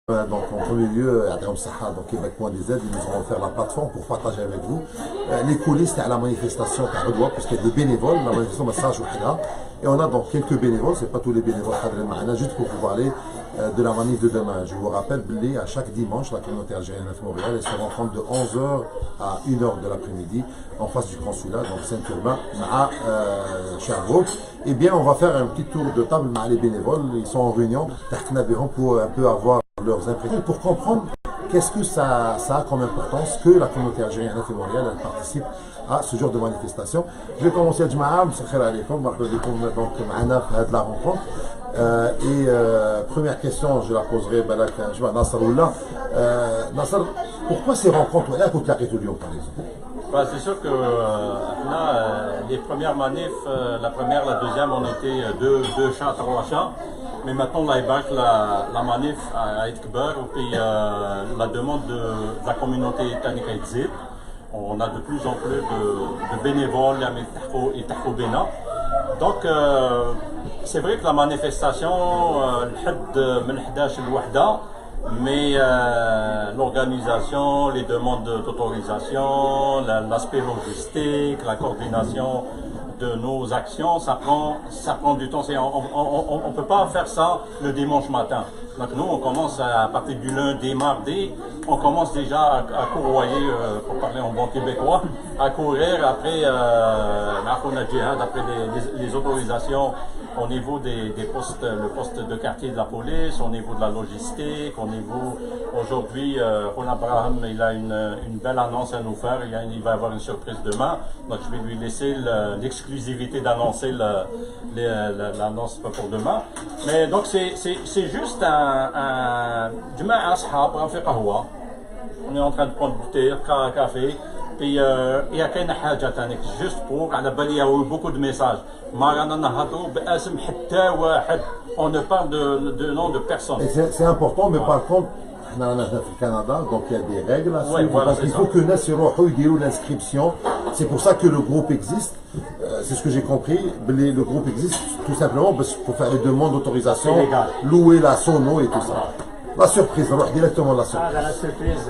Donc en premier lieu, Adrem Saha, donc Québec.dz, ils nous ont offert la plateforme pour partager avec vous les coulisses à la manifestation à Redouane, puisqu'il y a des bénévoles, la manifestation Massage Wahida. Et on a donc quelques bénévoles, c'est pas tous les bénévoles, juste pour vous parler de la manif de demain. Je vous rappelle, à chaque dimanche, la communauté algérienne à Montréal, elle se rencontre de 11h à 1h de l'après-midi en face du consulat, donc Saint-Urbain, à Sherbrooke. Eh bien, on va faire un petit tour de table avec les bénévoles, ils sont en réunion, pour un peu avoir leurs impressions, pour comprendre qu'est-ce que ça a comme importance que la communauté algérienne à Montréal elle participe à ce genre de manifestation. Je vais commencer à Jma'a, donc à la rencontre. Première question, je la poserai à Nasser Oula. Nasser, pourquoi ces rencontres là pour la Lyon par exemple? C'est sûr que les premières manifs, la première, la deuxième, on était deux chats, trois chats. Mais maintenant, la manif à Etkber, puis la demande de la communauté étanique existe. On a de plus en plus de bénévoles et Bénin. Donc, c'est vrai que la manifestation, mais l'organisation, les demandes d'autorisation, l'aspect logistique, la coordination de nos actions, ça prend du temps. On ne peut pas faire ça le dimanche matin. Donc nous, on commence à partir du lundi, mardi, on commence déjà à courroyer, pour parler en bon québécois, à courir après les autorisations au niveau des postes, le poste de quartier de la police, au niveau de la logistique, au niveau, aujourd'hui, Ron Abraham, il a une belle annonce à nous faire, il va avoir une surprise demain, donc je vais lui laisser l'exclusivité d'annoncer l'annonce pour demain. Mais donc c'est juste on est en train de prendre bouteille, café, puis il y a quelque chose juste pour, il y a eu beaucoup de messages. On ne parle de nom de personne. C'est important, mais par contre, dans le Canada, donc il y a des règles à suivre. Ouais, voilà, il faut que l'inscription. C'est pour ça que le groupe existe. C'est ce que j'ai compris. Le groupe existe tout simplement pour faire les demandes d'autorisation, louer la sono et tout ça. La surprise, on va directement la surprise. La surprise,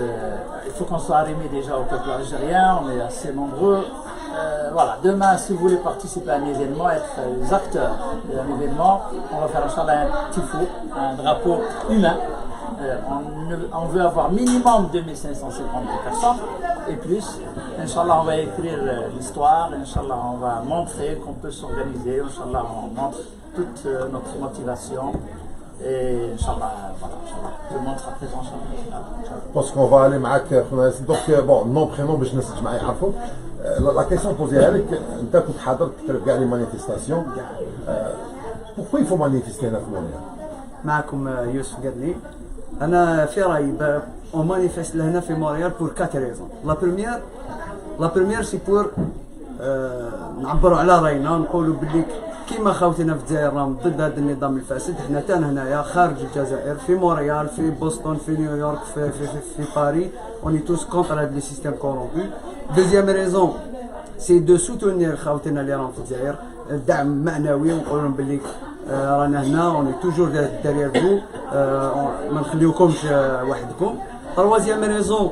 il faut qu'on soit arrimé déjà au peuple algérien, on est assez nombreux. Voilà, demain, si vous voulez participer à un événement, être les acteurs d'un événement, on va faire un petit fou, un drapeau humain. On veut avoir minimum 2550 personnes et plus. Inch'Allah, on va écrire l'histoire, Inch'Allah, on va montrer qu'on peut s'organiser, Inch'Allah, on montre toute notre motivation. Et Inch'Allah, voilà, tout le monde sera présent, Inch'Allah. Parce qu'on va aller avec donc bon, nom, prénom, je ne sais pas. La question posée à elle, tu as les manifestations. Pourquoi il faut manifester dans le monde? معكم يوسف قدلي. أنا في رأيي on manifeste لهنا في مونريال pour 4 raisons. La première c'est pour نعبروا على راينا نقولوا باللي كيما خاوتنا في الجزائر راهم ضد هذا النظام الفاسد، حنا تانا هنايا خارج الجزائر في مونريال في بوسطن في نيويورك في باريس on est tous contre هذا لي سيستيم كورومبو. Deuxième raison c'est de soutenir خاوتنا اللي راهم في الجزائر دعم معنوي ونقول لهم باللي رانا هنا on est toujours derrière vous ما نخليوكمش وحدكم. Troisième raison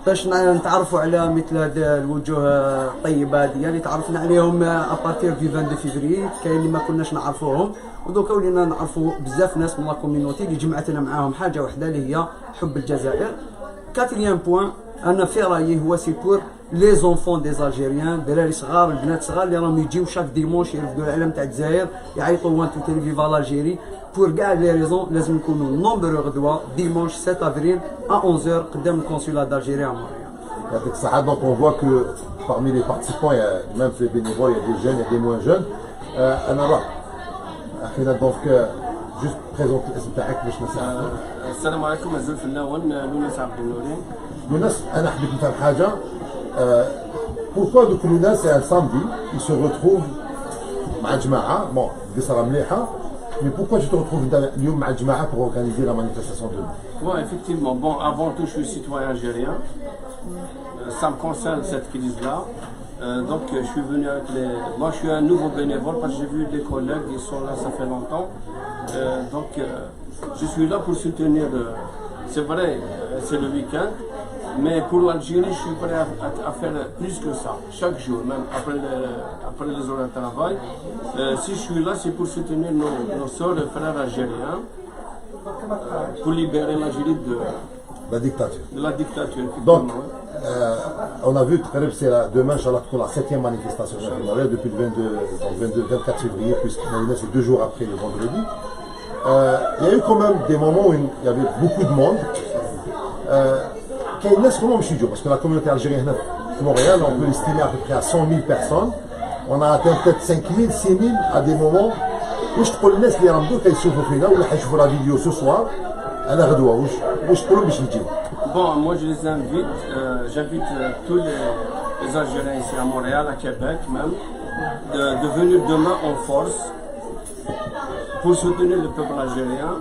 باش نتعرفوا على مثل هاد الوجوه الطيبه هذه اللي تعرفنا عليهم ابارتير دو 22 فيفري، كاين اللي ما كناش نعرفوهم ودوكا ولينا نعرفوا بزاف ناس من لا كوميونيتي اللي جمعتنا معاهم حاجه وحده اللي هي حب الجزائر. كاتريام بوين انا في رايي هو سي بور لي زونفون دي الجيريان، دراري صغار البنات صغار اللي راهم يجيو شاك ديمونش يرفدوا العلم تاع الجزائر يعيطوا وانتو تيليفي فالجيري. بور كاع لي ريزون لازم نكونوا نومبرو غدوه ديمونش 7 افريل à 11h قدام الكونسولا d'Algérie à Montréal. Donc on voit que parmi les participants, il y a même les bénévoles, il y a des jeunes, il y a des moins jeunes. Donc juste présenter الاسم تاعك باش نسمعوا. السلام عليكم، مازال في اللاون لوناس عبد النورين. لوناس انا حبيت نفهم حاجه. Pourquoi donc Luna c'est un samedi, ils se retrouvent مع جماعه bon قصه مليحه. Mais pourquoi tu te retrouves اليوم مع الجماعه pour organiser la manifestation de demain? Bon, effectivement, bon, avant tout, je suis citoyen algérien. Ça me concerne cette crise-là. Donc, je suis venu avec les. Moi, je suis un nouveau bénévole parce que j'ai vu des collègues qui sont là, ça fait longtemps. Donc, je suis là pour soutenir c'est vrai, c'est le week-end, mais pour l'Algérie, je suis prêt à faire plus que ça, chaque jour, même après les horaires de travail. Si je suis là, c'est pour soutenir nos sœurs et frères algériens, pour libérer l'Algérie de La dictature. la dictature. Donc, effectivement. on a vu, c'est demain, Inch'Allah, pour la 7e manifestation depuis le 24 février, puisque c'est 2 jours après le vendredi. Il y a eu quand même des moments où il y avait beaucoup de monde. Parce que la communauté algérienne à Montréal, on peut estimer à peu près à 100 000 personnes. On a atteint peut-être 5 000, 6 000 à des moments. Où je peux le laisser les ramdou qui sont là, ou je vais la vidéo ce soir. أنا غدوة واش تقولوا باش يجيو؟ Bon, moi je les invite, j'invite tous les Algériens ici à Montréal, à Québec même, de venir demain en force pour soutenir le peuple algérien.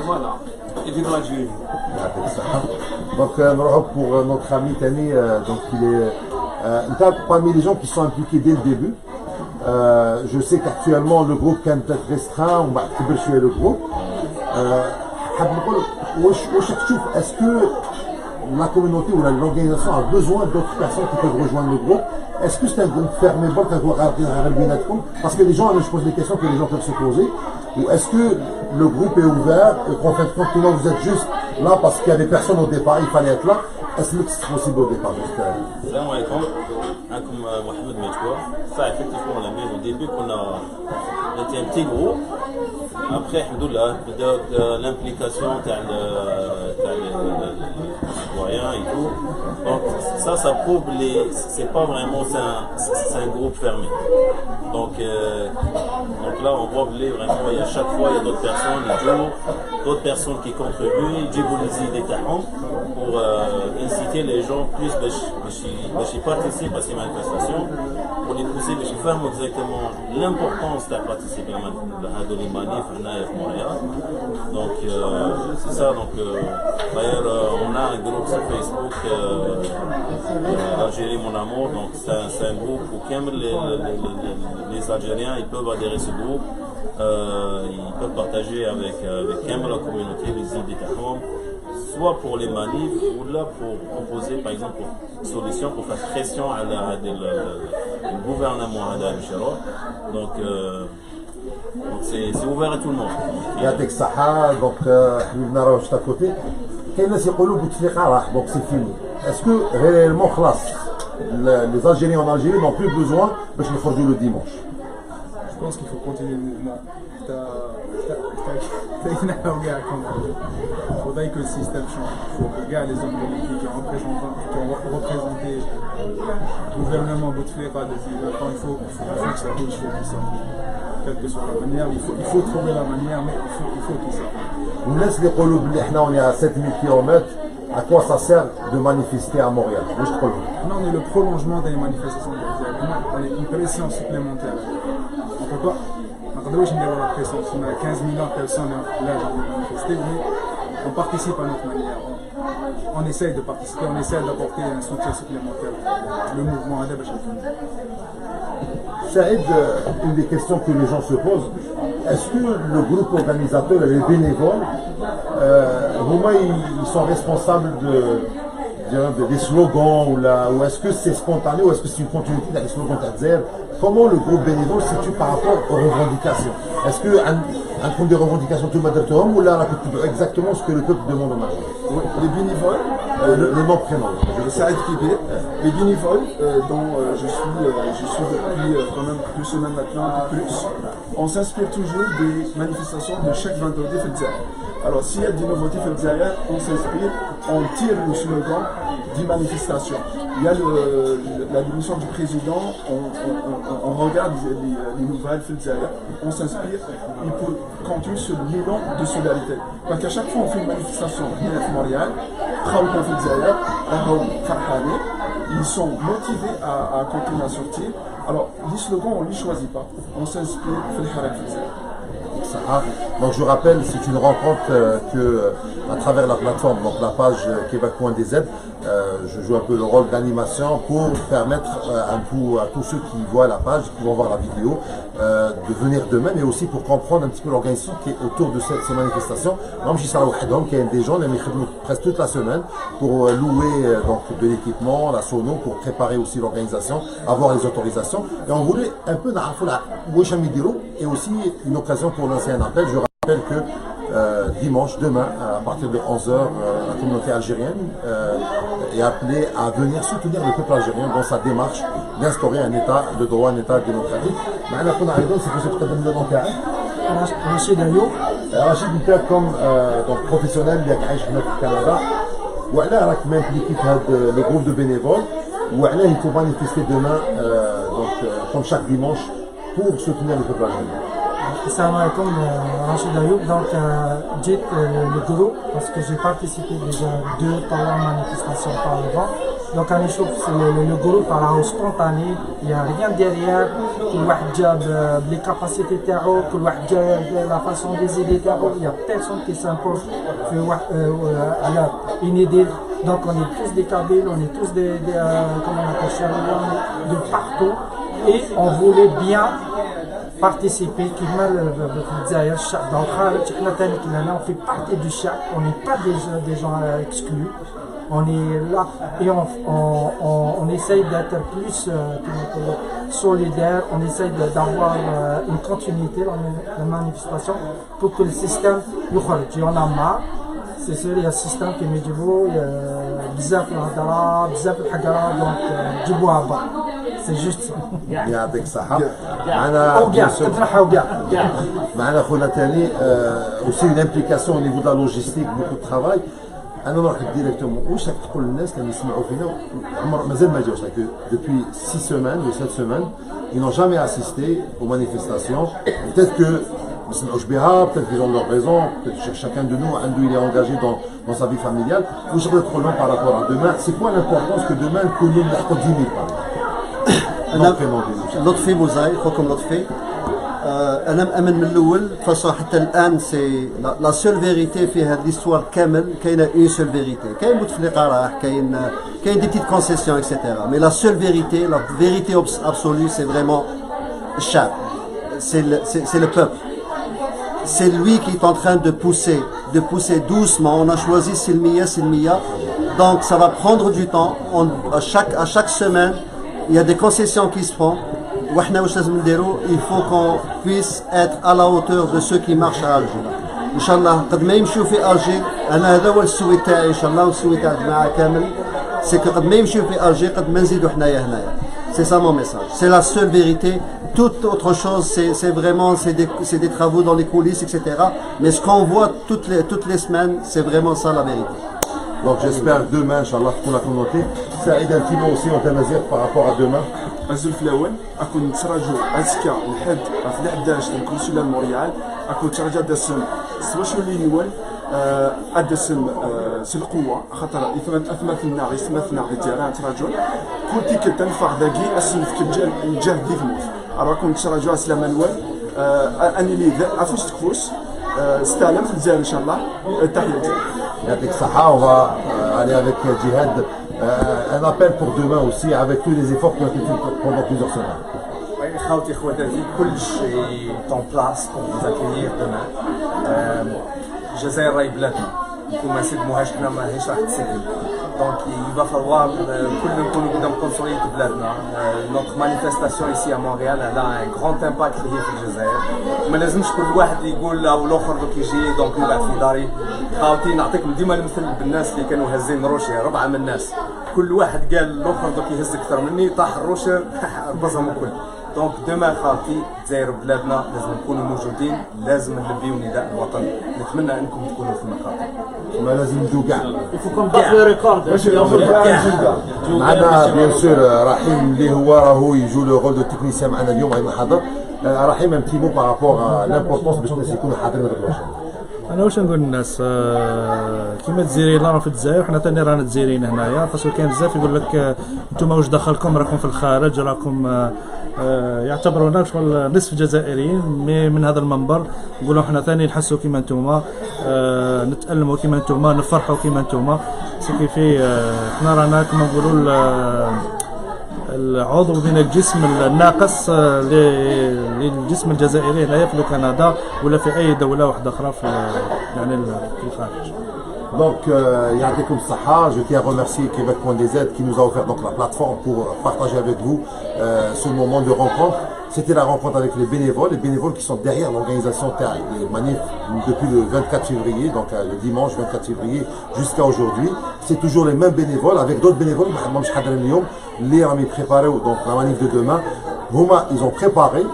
Voilà, et vive l'Algérie. Donc pour notre ami Tani, donc il est parmi les gens qui sont impliqués dès le début. Je sais qu'actuellement le groupe quand peut être restreint, on va attribuer le groupe. Est-ce que la communauté ou l'organisation a besoin d'autres personnes qui peuvent rejoindre le groupe? Est-ce que c'est un groupe fermé? Parce que les gens, je pose des questions que les gens peuvent se poser. Ou est-ce que le groupe est ouvert et qu'en fin de compte, vous êtes juste là parce qu'il y avait personne au départ, il fallait être là? Est-ce que c'est possible au départ? Salam alaikum, comme Mohamed Metchoua. Ça, effectivement, on l'a mis au début qu'on était un petit groupe. Après, l'implication des citoyens et tout. Donc, ça prouve c'est pas vraiment, c'est un groupe fermé. Donc là, on voit vraiment, il y a chaque fois, il y a d'autres personnes, d'autres personnes qui contribuent, ils disent des tahons pour inciter les gens plus de participer à ces manifestations, pour les pousser, de faire exactement l'importance de participer à les manifs à Montréal. Donc c'est ça. Donc d'ailleurs on a un groupe sur Facebook, Algérie Mon Amour. Donc c'est un groupe où les Algériens ils peuvent adhérer à ce groupe. Ils peuvent partager avec la communauté les îles des Tahom, soit pour les manifs ou là pour proposer par exemple une solution pour faire pression à le gouvernement à Al-Shara. Donc c'est ouvert à tout le monde. يعطيك الصحة. دونك حبيبنا راهو juste à côté. كاين ناس يقولوا بوتفليقة راح دونك سي فيني. Est-ce que réellement خلاص les Algériens en Algérie n'ont plus besoin باش نخرجوا le dimanche? Je pense qu'il faut continuer le mouvement. Il faudrait que le système change. Il faut que les hommes politiques qui ont représenté le gouvernement Bouteflika depuis longtemps, il faut que ça bouge, il faut que ça. Quelle que soit la manière, il faut trouver la manière, mais il faut tout ça. الناس اللي يقولوا بلي احنا on est à 7000 km, à quoi ça sert de manifester à Montréal? واش تقولوا؟ Maintenant, on est le prolongement des manifestations de l'Algérie. On est une pression supplémentaire. On ne peut pas. On a la pression. On a 15 millions de personnes là pour manifester, mais on participe à notre manière. On essaye de participer, on essaye d'apporter un soutien supplémentaire. Le mouvement Adab Chakran. Saïd, une des questions que les gens se posent, est-ce que le groupe organisateur et les bénévoles, ils sont responsables des slogans ou est-ce que c'est spontané ou est-ce que c'est une continuité dans les slogans Tadzer? Comment le groupe bénévole se situe par rapport aux revendications? Est-ce que un compte des revendications tout le monde ou là exactement ce que le peuple demande en Algérie? Oui, les bénévoles, le nom prénom. Saïd Kibé, les bénévoles dont je suis depuis quand même 2 semaines maintenant, un peu plus, on s'inspire toujours des manifestations de chaque vendredi Felzaïr. Alors s'il y a des nouveautés Felzaïr, on s'inspire, on tire le slogan des manifestations. Il y a la démission du président, on regarde les nouvelles Felzaïr, on s'inspire et pour continuer ce bilan de solidarité. Parce qu'à chaque fois on fait une manifestation à Montréal, ils sont motivés à continuer à sortir. Alors, les slogans, on ne les choisit pas. On s'inspire de Donc je rappelle, c'est une rencontre à travers la plateforme, donc la page Québec.dz. Je joue un peu le rôle d'animation pour permettre à tous ceux qui voient la page, qui vont voir la vidéo, de venir demain, mais aussi pour comprendre un petit peu l'organisation qui est autour de ces manifestations. Donc il y a des gens qui presque toute la semaine pour louer donc, de l'équipement, la sono, pour préparer aussi l'organisation, avoir les autorisations. Et on voulait un peu et aussi une occasion pour lancer un appel. Je rappelle que dimanche, demain, à partir de 11h, la communauté algérienne est appelée à venir soutenir le peuple algérien dans sa démarche d'instaurer un état de droit, un état démocratique. معنا كنا ايضا سي تقدم لنا نتاعك رشيد أيوب. رشيد نتاعكم دونك بروفيسيونيل اللي عايش هنا في كندا وعلاه راك مامبليكي في هذا لو جروب دو بينيفول وعلاه il faut manifester demain donc comme chaque dimanche pour soutenir le peuple algérien. Assalamu alaikum, Rachid Ayoub. Donc, j'ai le groupe parce que j'ai participé déjà à 2-3 manifestations par avant. Donc, on échauffe le groupe à la spontané, il n'y a rien derrière. Tout le monde les capacités terreau, tout le monde la façon des idées terreau. Il n'y a personne qui s'impose à une idée. Donc, on est tous des Kabyles, on est tous comment on appelle ça, de partout. Et on voulait bien participer, qui m'a on fait partie du chat, on n'est pas des gens exclus, on est là et on essaye d'être plus solidaire, on essaye d'avoir une continuité dans la manifestation pour que le système il y en a marre. C'est sûr, il y a un système qui est médiéval, il y a بزاف الهضره بزاف الحقره دونك جيبوها با سي جوست يعطيك الصحة. معنا خونا ثاني aussi une implication au niveau de la logistique, beaucoup de travail. انا نروح ديريكتومون واش راك تقول للناس اللي يسمعوا فينا مازال ما جاوش depuis 6 semaines ou 7 semaines ils n'ont jamais assisté aux manifestations. Peut-être que peut-être qu'ils ont leurs raisons, peut-être chacun de nous, il est engagé dans sa vie familiale. Vous serez trop long par rapport à demain. C'est quoi l'importance que demain que nous n'avons 10 000 par لطفي موزاي خوكم لطفي انا مأمن من الاول فاصو حتى الان سي لا سول فيريتي في هذه ليستوار كامل كاينه اون سول فيريتي كاين بوتفليقه راه كاين دي بتيت كونسيسيون اكسيتيرا مي لا سول فيريتي لا فيريتي ابسولو سي فريمون الشعب c'est le peuple. C'est lui qui est en train de pousser doucement. On a choisi Silmiya. Donc ça va prendre du temps. À chaque semaine, il y a des concessions qui se font. Il faut qu'on puisse être à la hauteur de ceux qui marchent à Alger. Inch'Allah, قد ما يمشيو في Alger, أنا هذا هو السوي تاعي إن شاء الله والسوي تاع الجماعة كامل. C'est que قد ما يمشيو في Alger, قد ما نزيدو حنايا هنايا. C'est ça mon message. C'est la seule vérité. Toute autre chose, c'est vraiment des travaux dans les coulisses, etc. Mais ce qu'on voit toutes les semaines, c'est vraiment ça la vérité. Donc j'espère demain, Inch'Allah, pour la communauté. Ça aide un petit peu aussi en Tamazight par rapport à demain. أنزل في الأول أكون نتراجعوا أزكى لحد في 11 الكونسولا مونريال أكون تراجع دسم سواشو اللي نول أدسم سلقوة خاطر أثمثنا الجيران تراجعوا كنت كتنفع ذاكي أسن في الجهة دي فموت أراكم تراجعوا أسلام نول أني لي عفوش تكفوس استعلم في الجزائر إن شاء الله تحياتي. يعطيك الصحة. On va aller avec Jihad. Un appel pour demain aussi avec tous les efforts qui ont été faits pendant plusieurs semaines. خوتي خواتاتي كل شيء طون بلاس pour vous accueillir demain. الجزائر راهي بلادنا نكون ما نسلموهاش حنا ماهيش راح تسلم. دونك il va falloir كلنا نكونوا قدام قنصلية بلادنا. Notre manifestation ici à Montréal elle a un grand impact هي في الجزائر. ما لازمش كل واحد يقول او الاخر دوك يجي دونك نقعد في داري. خاوتي نعطيكم ديما المثل بالناس اللي كانوا هازين روشي 4 من الناس. كل واحد قال الاخر دوك يهز اكثر مني طاح الروشر ربصهم الكل. دونك دوما خاوتي الجزائر بلادنا لازم نكونوا موجودين لازم نلبيو نداء الوطن. نتمنى انكم تكونوا في المقاطع. ما لازم ندو كاع. يفوكم باغ ريكورد معنا بيان سور رحيم اللي هو راهو يجو لو رول دو تكنيسيان معنا اليوم ايضا حاضر. رحيم ان بتي مو بارابور لامبورطونس باش الناس يكونوا حاضرين غدوه. انا واش نقول للناس كيما الجزائريين راهم في الجزائر وحنا ثاني رانا الجزائريين هنايا. خاصو كاين بزاف يقول لك انتم واش دخلكم راكم في الخارج راكم يعتبرونا شغل نصف جزائريين من هذا المنبر نقولوا احنا ثاني نحسوا كيما نتوما نتألموا كيما نتوما نفرحوا كيما نتوما سكيفي احنا رانا كما نقولوا العضو من الجسم الناقص للجسم الجزائري هنايا في كندا ولا في اي دوله واحده اخرى في يعني في الخارج. Donc, Yadikum Saha, je tiens à remercier Québec.dz qui nous a offert donc la plateforme pour partager avec vous ce moment de rencontre. C'était la rencontre avec les bénévoles qui sont derrière l'organisation des manifs depuis le 24 février, donc le dimanche 24 février jusqu'à aujourd'hui. C'est toujours les mêmes bénévoles avec d'autres bénévoles, les amis préparés donc la manif de demain. Ils ont préparé,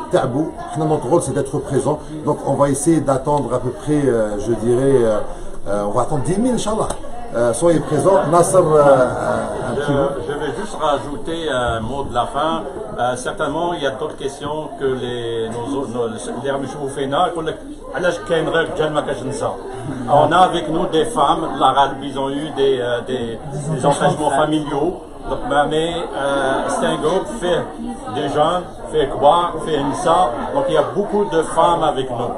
notre rôle c'est d'être présent, donc on va essayer d'attendre à peu près, je dirais, on va attendre 10 000, Inch'Allah. Soyez présents. Nasser, je vais juste rajouter un mot de la fin. Certainement, il y a d'autres questions que les on a avec nous des femmes, ils ont eu des empêchements familiaux. Mais c'est un groupe fait des jeunes, fait Kbar, fait Nissa, donc il y a beaucoup de femmes avec nous.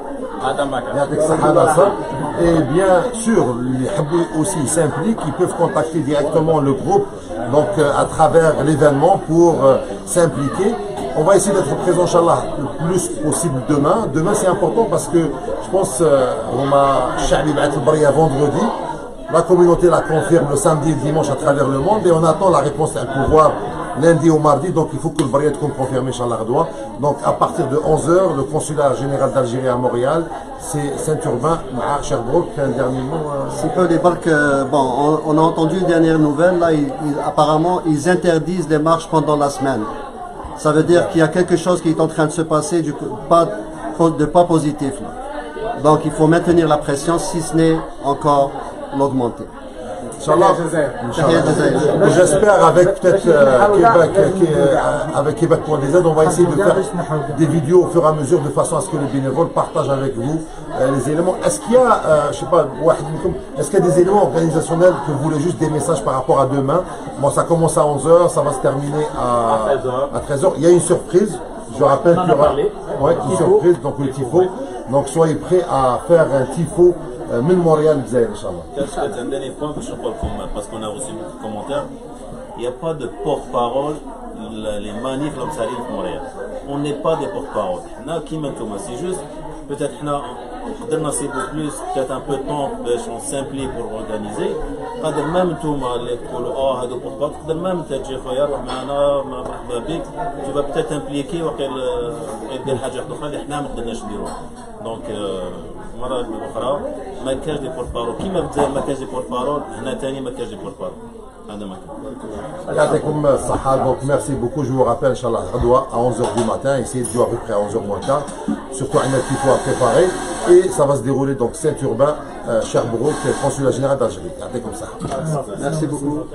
Et bien sûr, les Habouis aussi s'impliquent, ils peuvent contacter directement le groupe donc, à travers l'événement pour s'impliquer. On va essayer d'être présent, Inch'Allah, le plus possible demain. Demain, c'est important parce que je pense on a Chali vendredi. La communauté la confirme le samedi et le dimanche à travers le monde et on attend la réponse d'un pouvoir lundi ou mardi. Donc il faut que le barrière soit confirmé, Inch'Allah. Donc à partir de 11h, le consulat général d'Algérie à Montréal, c'est Saint-Urbain, Sherbrooke. Un dernier mot. C'est peu les barques. Bon, on a entendu les dernières nouvelles. Là, apparemment, ils interdisent les marches pendant la semaine. Ça veut dire qu'il y a quelque chose qui est en train de se passer, du coup, pas positif. Là. Donc il faut maintenir la pression, si ce n'est encore l'augmenter. Inch'Allah. J'espère avec peut-être avec Québec.dz, on va essayer de faire des vidéos au fur et à mesure de façon à ce que les bénévoles partagent avec vous les éléments. Est-ce qu'il y a, je sais pas, est-ce qu'il y a des éléments organisationnels que vous voulez juste des messages par rapport à demain? Bon, ça commence à 11h, ça va se terminer à 13h. Il y a une surprise. Je rappelle qu'il y aura une surprise, donc le tifo. Donc soyez prêts à faire un tifo. من مونريال الجزائر ان شاء الله. Peut-être un dernier point que je crois parce qu'on a reçu beaucoup de commentaires. Il n'y a pas de porte-parole les manifs comme ça à Montréal. On n'est pas des porte-parole. C'est juste peut-être on a plus peut-être un peu de temps on s'implique pour organiser. Même tout même tu vas peut-être impliquer donc مرة أخرى ما كاش دي بورتبارول كيما بتزايد ما كاش دي بورتبارول هنا ثاني ما كاش دي بورتبارول هذا ما كان. يعطيكم الصحة. Donc merci beaucoup. Je vous rappelle Inch'Allah à 11h du matin. Essayez de jouer à peu près à 11h moins quart. Surtout un petit peu à préparer et ça va se dérouler donc Saint-Urbain, Sherbrooke, consulat général d'Algérie. Ya'tikoum الصحة. Merci beaucoup.